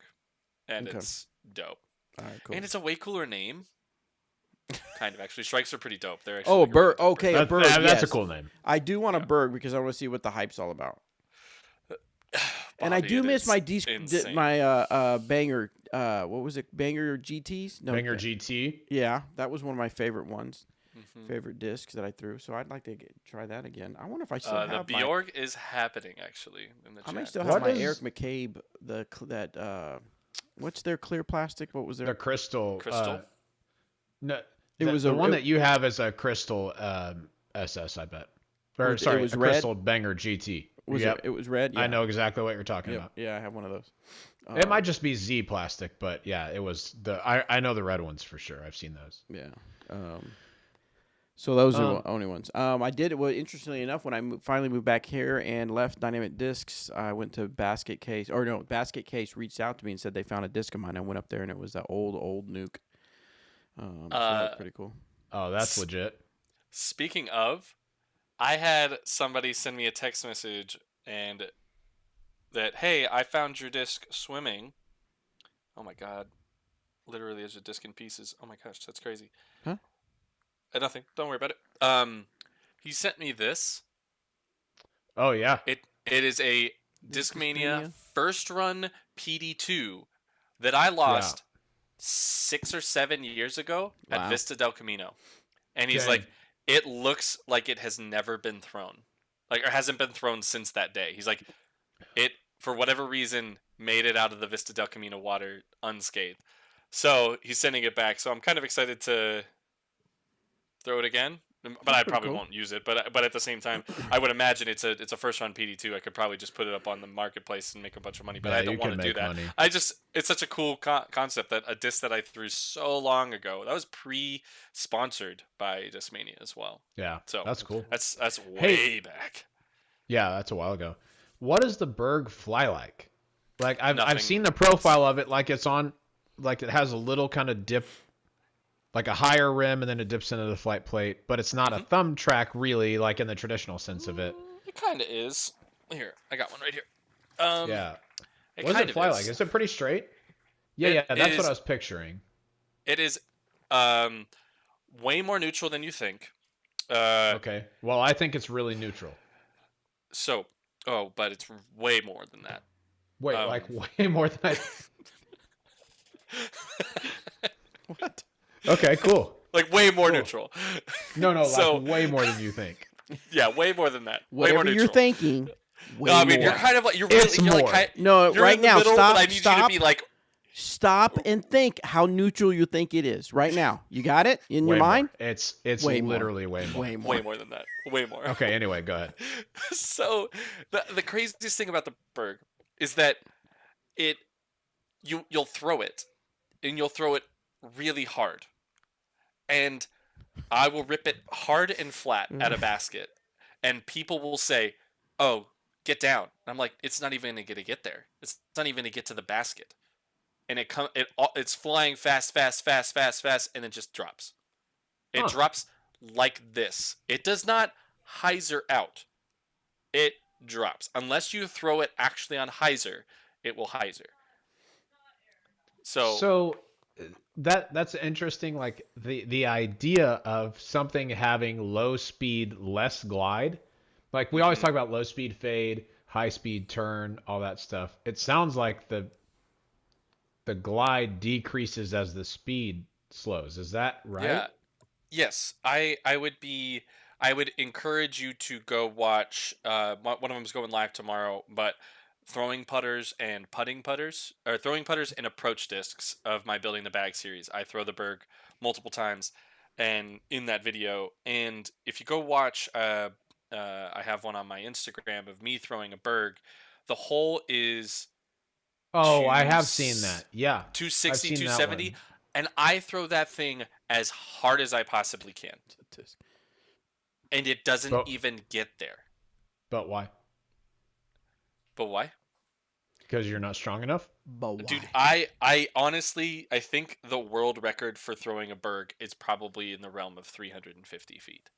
and Okay. it's dope. All right, cool. And it's a way cooler name. Kind of actually, Shrikes are pretty dope. They're Oh, a actually Berg. Okay, a That's, Berg. that's Yes. a cool name. I do want a Yeah. Berg because I want to see what the hype's all about. And I Bobby, do it miss is my insane. banger. What was it? Banger GTs? No, Banger GT. Yeah, that was one of my favorite ones. Mhm. Favorite discs that I threw. So I'd like to try that again. I wonder if I still The have my. Bjorg is happening actually in the I may chat. still What have my is- Eric McCabe. What's their clear plastic? What was their? The crystal. Crystal? No, It was the a- one it- that you have is a crystal SS, I bet. Or It sorry, was a red? crystal Banger GT. Was Yep. it was red. Yeah. I know exactly what you're talking Yep. about. Yeah, I have one of those. It might just be Z plastic, but yeah, it was the. I know the red ones for sure. I've seen those. Yeah. So those are the only ones. I did. Well, interestingly enough, when I finally moved back here and left Dynamic Discs, I went to Basket Case. Basket Case reached out to me and said they found a disc of mine. I went up there and it was that old Nuke. So that was pretty cool. Oh, that's legit. Speaking of, I had somebody send me a text message and that, hey, I found your disc swimming. Oh my god. Literally there's a disc in pieces. Oh my gosh, that's crazy. Huh? Nothing. Don't worry about it. He sent me this. Oh yeah. It is a Discmania first run PD2 that I lost 6 or 7 years ago Wow. at Vista del Camino. And he's Dang. like, it looks like it has never been thrown. Like, or hasn't been thrown since that day. He's like, it, for whatever reason, made it out of the Vista del Camino water unscathed. So he's sending it back. So I'm kind of excited to throw it again. But I probably cool. won't use it. But at the same time, I would imagine it's a first run PD2. I could probably just put it up on the marketplace and make a bunch of money. But Yeah, I you don't want can to do make that. money. It's such a cool concept that a disc that I threw so long ago. That was pre-sponsored by Discmania as well. Yeah. So that's cool. That's way back. Yeah, that's a while ago. What does the Berg fly like? Like I've Nothing. seen the profile of it, like it's on, like it has a little kind of dip, like a higher rim, and then it dips into the flight plate. But it's not a thumb track, really, like in the traditional sense of it. It kind of is. Here, I got one right here. Yeah. It What does kind it fly of like? Is it pretty straight? Yeah, It yeah, that's is- what I was picturing. It is way more neutral than you think. Okay. Well, I think it's really neutral. So, but it's way more than that. Wait, like way more than I. What? Okay, cool. Like way more Cool. neutral. No, So- like way more than you think. Yeah, way more than that. Way more Whatever neutral. you're thinking. Way No, I mean, more. you're kind of like you're It's really, you're more. like No, you're right in the now. middle, Stop. but I need Stop. you to be like, Stop and think how neutral you think it is right now. You got it in Way your more. mind? It's Way more. literally way more. Way more. way more than that. Way more. Okay, anyway, go ahead. So the craziest thing about the Berg is that it you'll throw it, and you'll throw it really hard, and I will rip it hard and flat at a basket, and people will say, "Oh, get down." And I'm like, "It's not even going to get there. It's not even going to get to the basket." And it's flying fast, fast, fast, fast, fast, and it just drops. It Huh. drops like this. It does not hyzer out. It drops. Unless you throw it actually on hyzer, it will hyzer. So that's interesting. Like the idea of something having low speed, less glide. Like we always mhm. talk about low speed fade, high speed turn, all that stuff. It sounds like the glide decreases as the speed slows. Is that right? Yeah. Yes, I would encourage you to go watch. One of them's going live tomorrow, but throwing putters and putting putters, or throwing putters and approach discs of my building the bag series. I throw the berg multiple times, and in that video, and if you go watch, I have one on my Instagram of me throwing a berg. The hole is Oh, I two have seen that. Yeah, two I've sixty, seen two that seventy, one. and I throw that thing as hard as I possibly can, and it doesn't But even get there. but why? But why? Because you're not strong enough? But Dude, why? I honestly, I think the world record for throwing a berg is probably in the realm of 350 feet.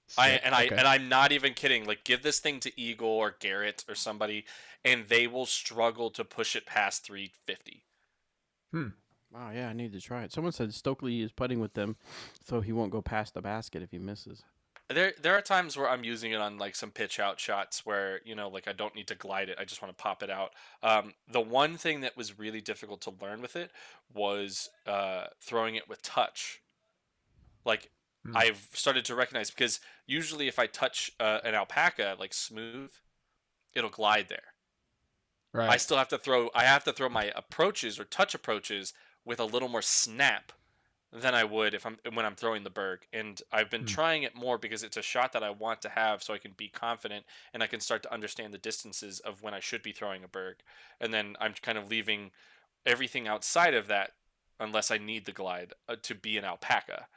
Sick. Okay. And I'm not even kidding. Like, give this thing to Eagle or Garrett or somebody, and they will struggle to push it past 350. Hmm. Wow, yeah, I need to try it. Someone said Stokely is putting with them, so he won't go past the basket if he misses. There are times where I'm using it on like some pitch out shots where, like I don't need to glide it. I just want to pop it out. The one thing that was really difficult to learn with it was throwing it with touch. Like, Hmm. I've started to recognize, because usually if I touch an alpaca like smooth, it'll glide there. Right. I have to throw my approaches or touch approaches with a little more snap than I would if I'm when I'm throwing the berg. And I've been Hmm. trying it more because it's a shot that I want to have, so I can be confident and I can start to understand the distances of when I should be throwing a berg. And then I'm kind of leaving everything outside of that, unless I need the glide, to be an alpaca.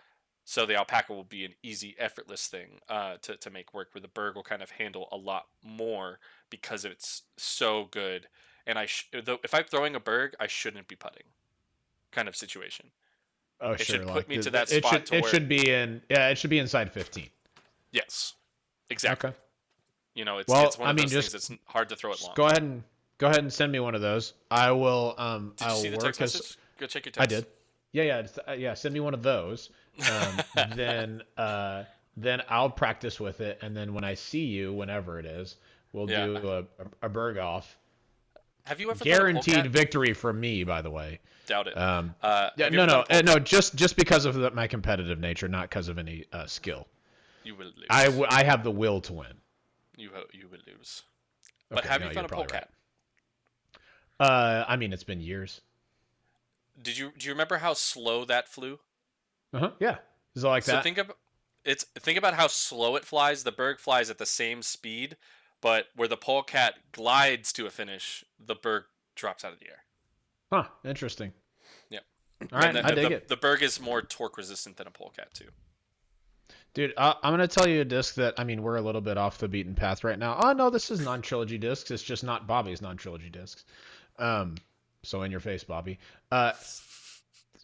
So the alpaca will be an easy, effortless thing to make work, where the berg will kind of handle a lot more because it's so good. And if I'm throwing a berg, I shouldn't be putting, kind of situation. Oh, It sure. should put Like me to that it spot should to it where, should be in yeah, it should be inside 15. yes, Okay. exactly. It's Well, one I of mean, those things that's hard to throw it just long. go ahead and send me one of those. I will Did you see I'll the text work as message? Go check your I text. did. Yeah, yeah, yeah. Send me one of those. Then I'll practice with it, and then when I see you, whenever it is, we'll Yeah. do a berg off. Have you ever thrown a Guaranteed polecat? victory from me, by the way. Doubt it. Yeah, Have you ever no, thrown a no, no. polecat? Just because of my competitive nature, not because of any skill. You will I, lose. I have the will to win. You will lose. But Okay, have no, you thrown you're a probably polecat? right. I mean, it's been years. Do you remember how slow that flew? Yeah. Is it like So that? think about how slow it flies. The berg flies at the same speed, but where the polecat glides to a finish, the berg drops out of the air. Huh. Interesting. Yep. All And right, I dig it. the berg is more torque resistant than a polecat too. Dude, I'm gonna tell you a disc that I mean we're a little bit off the beaten path right now. Oh no, this is non-trilogy discs. It's just not Bobby's non-trilogy discs. Um, so in your face, Bobby. Uh,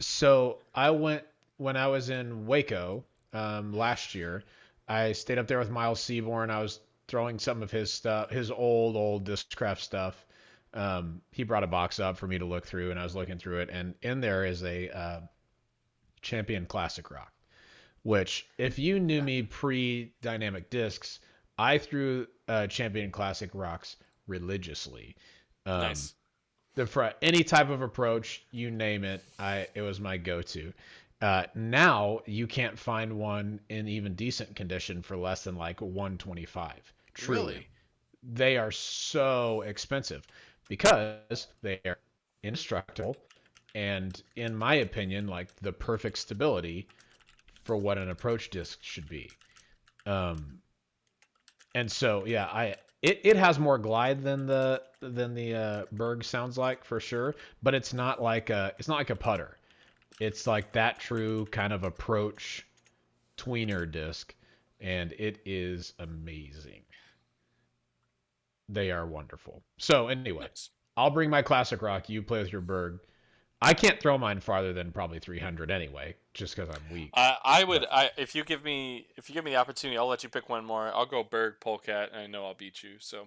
so I went when I was in Waco last year. I stayed up there with Miles Seaborn. I was throwing some of his stuff, his old Discraft stuff. He brought a box up for me to look through, and I was looking through it, and in there is a Champion Classic Rock. Which, if you knew me pre-Dynamic Discs, I threw Champion Classic Rocks religiously. Um, Nice. for any type of approach, you name it, it was my go-to. Now you can't find one in even decent condition for less than like 125. Really? Truly, they are so expensive because they are indestructible and, in my opinion, like the perfect stability for what an approach disc should be. Um, and so yeah, it has more glide than the Berg sounds like for sure, but it's not like a putter. It's like that true kind of approach tweener disc, and it is amazing. They are wonderful. So anyway, Nice. I'll bring my classic rock. You play with your Berg. I can't throw mine farther than probably 300 anyway, just because I'm weak. I would. But If you give me the opportunity, I'll let you pick one more. I'll go Berg Polecat, and I know I'll beat you. So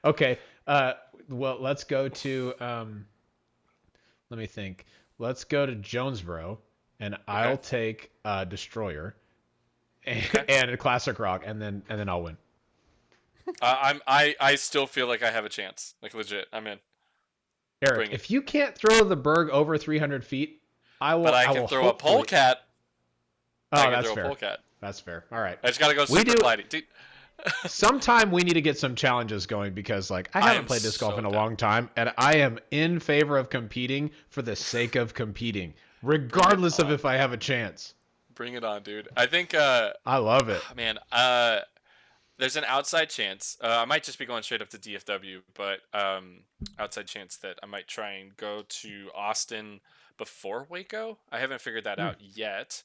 okay. Well, let's go to. Let me think. Let's go to Jonesboro, and okay, I'll take Destroyer and, okay. and a classic rock, and then I'll win. I still feel like I have a chance. Like legit, I'm in. Eric, Bring it. if you can't throw the Berg over 300 feet, I But will. I I can will throw a hopefully. polecat. I Oh, can that's throw a fair. polecat. That's fair. All right. I just gotta go We super do. glidey. Dude, Sometime we need to get some challenges going because, like, I I haven't am played disc golf so in a down. long time, and I am in favor of competing for the sake of competing, Bring it regardless of on. if I have a chance. Bring it on, dude. I think. I love it. Man. There's an outside chance. I might just be going straight up to DFW, but outside chance that I might try and go to Austin before Waco. I haven't figured that Hmm. out yet,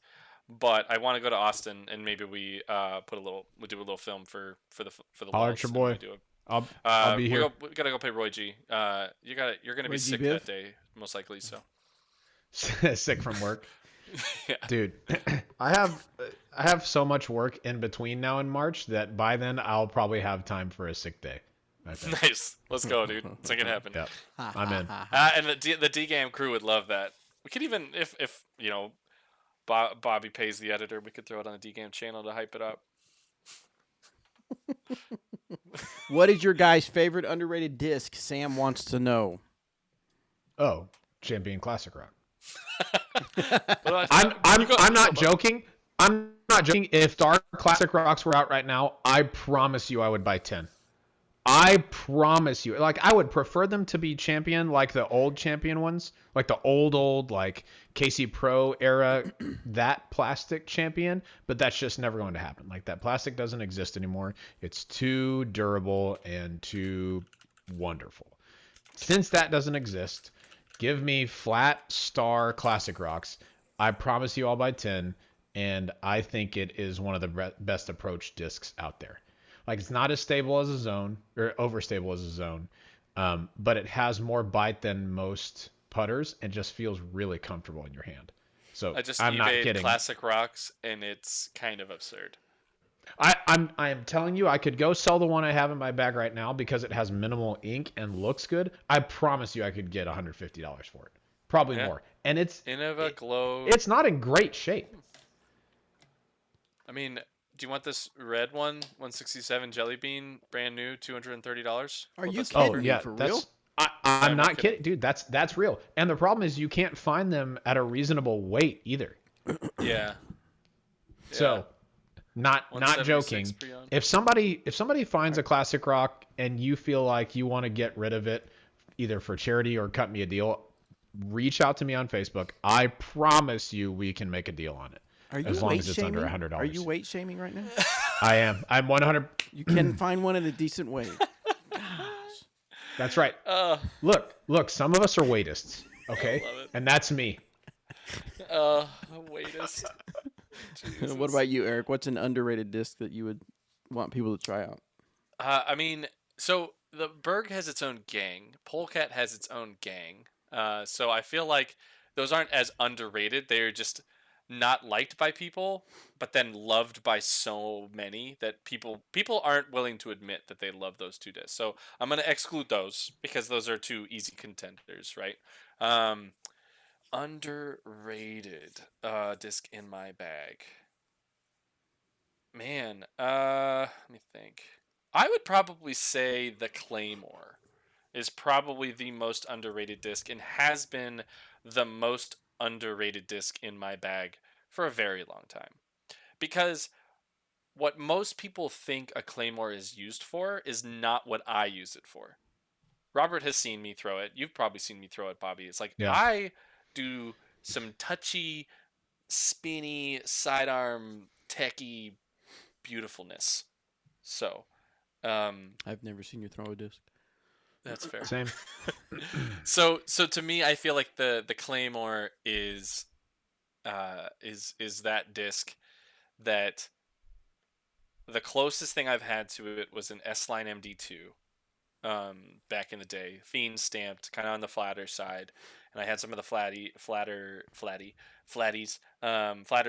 but I want to go to Austin and maybe we do a little film for the Holler at your lulz and boy. we do it. I'll be here. We gotta go play Roy G. You're gonna be Roy G. sick Biv? that day most likely. So Sick from work. yeah, Dude, I have so much work in between now and March that by then I'll probably have time for a sick day. I think. nice. Let's go, dude. Let's make it happen. Yep. Ha, I'm ha, in. ha, ha. And the DGAM crew would love that. We could even if you know Bobby pays the editor, we could throw it on the DGAM channel to hype it up. What is your guy's favorite underrated disc? Sam wants to know. Oh, Champion Classic Rock. But I'm not joking. I'm not joking. If Dark Classic Rocks were out right now, I promise you I would buy 10. I promise you. Like, I would prefer them to be champion, like the old champion ones, like the old, like KC Pro era, that plastic champion. But that's just never going to happen. Like, that plastic doesn't exist anymore. It's too durable and too wonderful. Since that doesn't exist, give me flat star classic rocks. I promise you I'll buy 10. And I think it is one of the best approach discs out there. Like, it's not as stable as a zone or overstable as a zone, but it has more bite than most putters and just feels really comfortable in your hand. So I just I'm not eBayed kidding. classic rocks, and it's kind of absurd. I am telling you, I could go sell the one I have in my bag right now because it has minimal ink and looks good. I promise you, I could get $150 for it, probably Yeah. more. And Innova Glow. it's not in great shape. I mean, do you want this red one, 167 Jelly Bean, brand new, $230? Are you Oh kidding me? yeah, For real? that's I'm I'm not not kidding, dude. That's real. And the problem is you can't find them at a reasonable weight either. Yeah. So, not 176 joking. pre-owned. If somebody finds a classic rock and you feel like you want to get rid of it, either for charity or cut me a deal, reach out to me on Facebook. I promise you we can make a deal on it. Are you As long weight as it's shaming? under $100. Are you weight shaming right now? I am. I'm 100. You can find one at a decent weight. That's right. Uh, Look. Some of us are weightists. Okay, Love it. and that's me. Weightist. What about you, Eric? What's an underrated disc that you would want people to try out? I mean, so the Berg has its own gang. Polecat has its own gang. So I feel like those aren't as underrated. They're just not liked by people, but then loved by so many that people aren't willing to admit that they love those two discs. So I'm gonna exclude those because those are two easy contenders, right? Um, Underrated disc in my bag. Man, let me think. I would probably say the Claymore is probably the most underrated disc and has been the most underrated disc in my bag for a very long time. Because what most people think a Claymore is used for is not what I use it for. Robert has seen me throw it. You've probably seen me throw it, Bobby. It's like Yeah. I do some touchy, spinny, sidearm, techie beautifulness. So, I've never seen you throw a disc. that's fair. Same. So to me, I feel like the Claymore is that disc that the closest thing I've had to it was an S-Line MD2 back in the day, Fiend stamped, kind of on the flatter side, and I had some of the flatter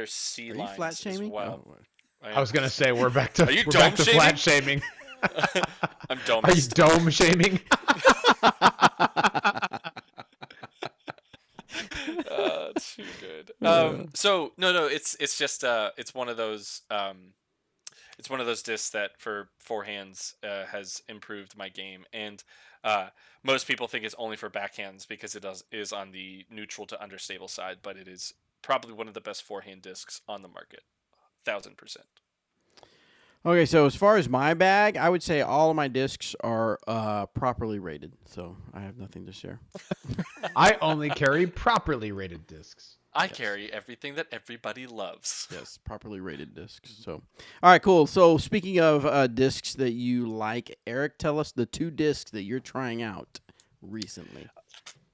C Are you flat lines as shaming? well. Oh, I I am. was gonna say we're back Are to you we're dome back to shaming? flat shaming. I'm Are you domist. dome shaming? Too good. Uh, So no, it's just it's one of those discs that for forehands has improved my game, and uh, most people think it's only for backhands because is on the neutral to understable side, but it is probably one of the best forehand discs on the market, 1,000%. Okay, so as far as my bag, I would say all of my discs are properly rated, so I have nothing to share. I only carry properly rated discs. I Yes. carry everything that everybody loves. Yes, properly rated discs. So, all right, cool. So, speaking of discs that you like, Eric, tell us the 2 discs that you're trying out recently.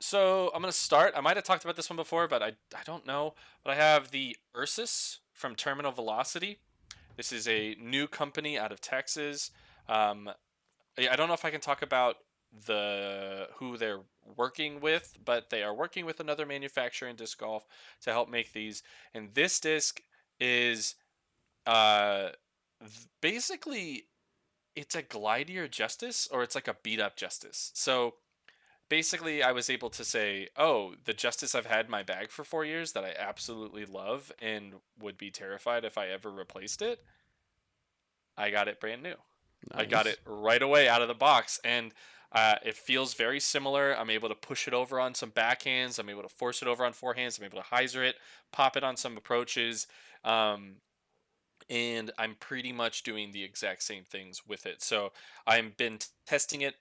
So I'm gonna start. I might have talked about this one before, but I don't know. But I have the Ursus from Terminal Velocity. This is a new company out of Texas. Um, I don't know if I can talk about the who they're working with, but they are working with another manufacturer in disc golf to help make these. And this disc is uh, basically it's a glidier Justice, or it's like a beat up Justice. So basically, I was able to say, oh, the Justice I've had in my bag for 4 years that I absolutely love and would be terrified if I ever replaced it, I got it brand new. I got Nice. it right away out of the box, and it feels very similar. I'm able to push it over on some backhands. I'm able to force it over on forehands. I'm able to hyzer it, pop it on some approaches. Um, and I'm pretty much doing the exact same things with it. So I've been testing it,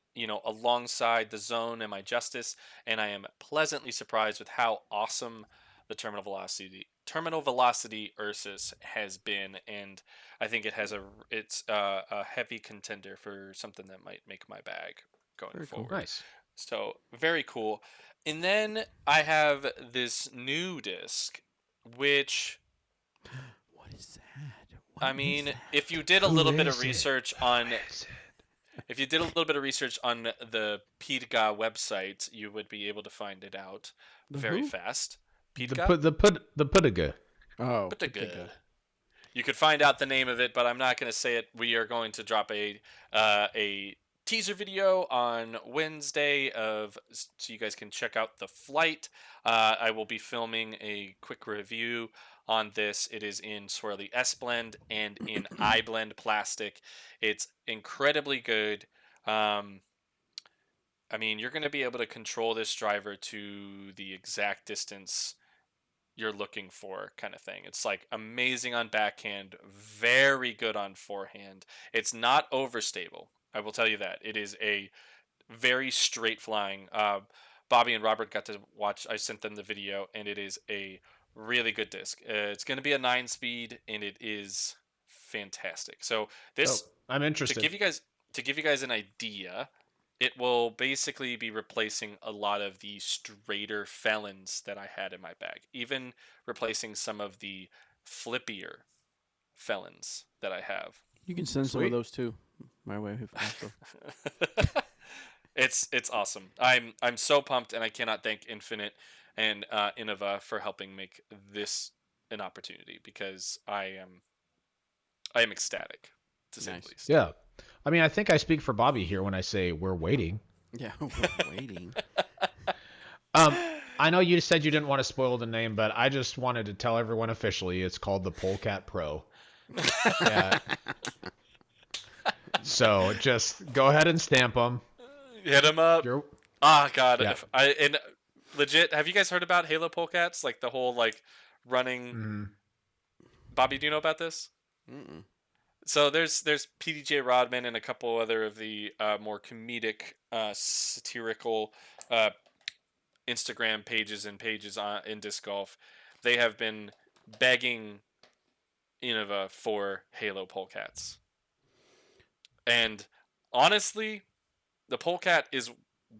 alongside the Zone and my Justice, and I am pleasantly surprised with how awesome the Terminal Velocity Ursus has been, and I think it's a heavy contender for something that might make my bag going Very cool. forward. Nice. So very cool. And then I have this new disc, which What is that? What I is mean, that? if you did a Who little bit of is it? research Who on is it? if you did a little bit of research on the PIDGA website, you would be able to find it out The very who? fast. The PIDGA? Putiga. Oh, PIDGA. You could find out the name of it, but I'm not going to say it. We are going to drop a teaser video on Wednesday so you guys can check out the flight. I will be filming a quick review on this. It is in Swirly S blend and in I blend plastic. It's incredibly good. Um, I mean, you're going to be able to control this driver to the exact distance you're looking for, kind of thing. It's like amazing on backhand, very good on forehand. It's not overstable. I will tell you that. It is a very straight flying. Bobby and Robert got to watch. I sent them the video, and it is a really good disc. It's going to be a 9-speed, and it is fantastic. So Oh, this I'm to interested. give you guys an idea, it will basically be replacing a lot of the straighter felons that I had in my bag, even replacing some of the flippier felons that I have. You can send some of Sweet. those too. My way also. It's awesome. I'm so pumped, and I cannot thank Infinite and Innova for helping make this an opportunity, because I am ecstatic, to say Nice. the least. Yeah. I mean, I think I speak for Bobby here when I say we're waiting. Yeah, we're waiting. I know you said you didn't want to spoil the name, but I just wanted to tell everyone officially it's called the Polecat Pro. Yeah. So just go ahead and stamp them. Hit him up. You're, God, yeah. and legit, have you guys heard about Halo Polecats? Like the whole running. Mm, Bobby, do you know about this? Mm-mm. So there's PDJ Rodman and a couple other of the more comedic, satirical Instagram pages and pages in disc golf. They have been begging Innova for Halo Polecats. And honestly, the polecat is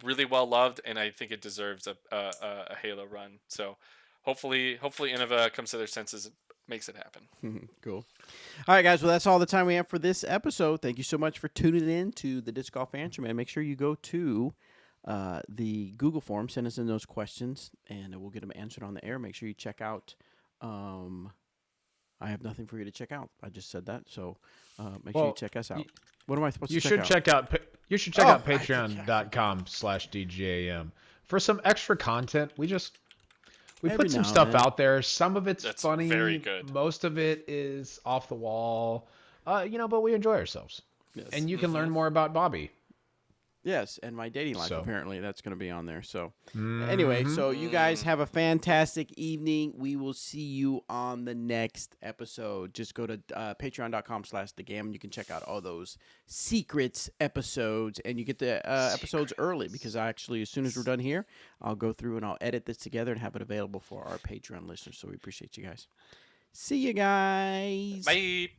really well loved, and I think it deserves a Halo run. So hopefully Innova comes to their senses and makes it happen. Cool. All right, guys. Well, that's all the time we have for this episode. Thank you so much for tuning in to the Disc Golf Answer Man. Make sure you go to the Google form, send us in those questions, and we'll get them answered on the air. Make sure you check out. I have nothing for you to check out. I just said that, so make sure you check us out. What am I supposed to check out? You should check out patreon.com/DGAM for some extra content. We put some stuff out there. Some of it's funny. Very good. Most of it is off the wall. But we enjoy ourselves. Yes. And you can learn more about Bobby. Yes, and my dating life, apparently, that's going to be on there. So, anyway, so you guys have a fantastic evening. We will see you on the next episode. Just go to patreon.com/thegam. You can check out all those secrets episodes, and you get the episodes early because as soon as we're done here, I'll go through and I'll edit this together and have it available for our Patreon listeners. So we appreciate you guys. See you guys. Bye.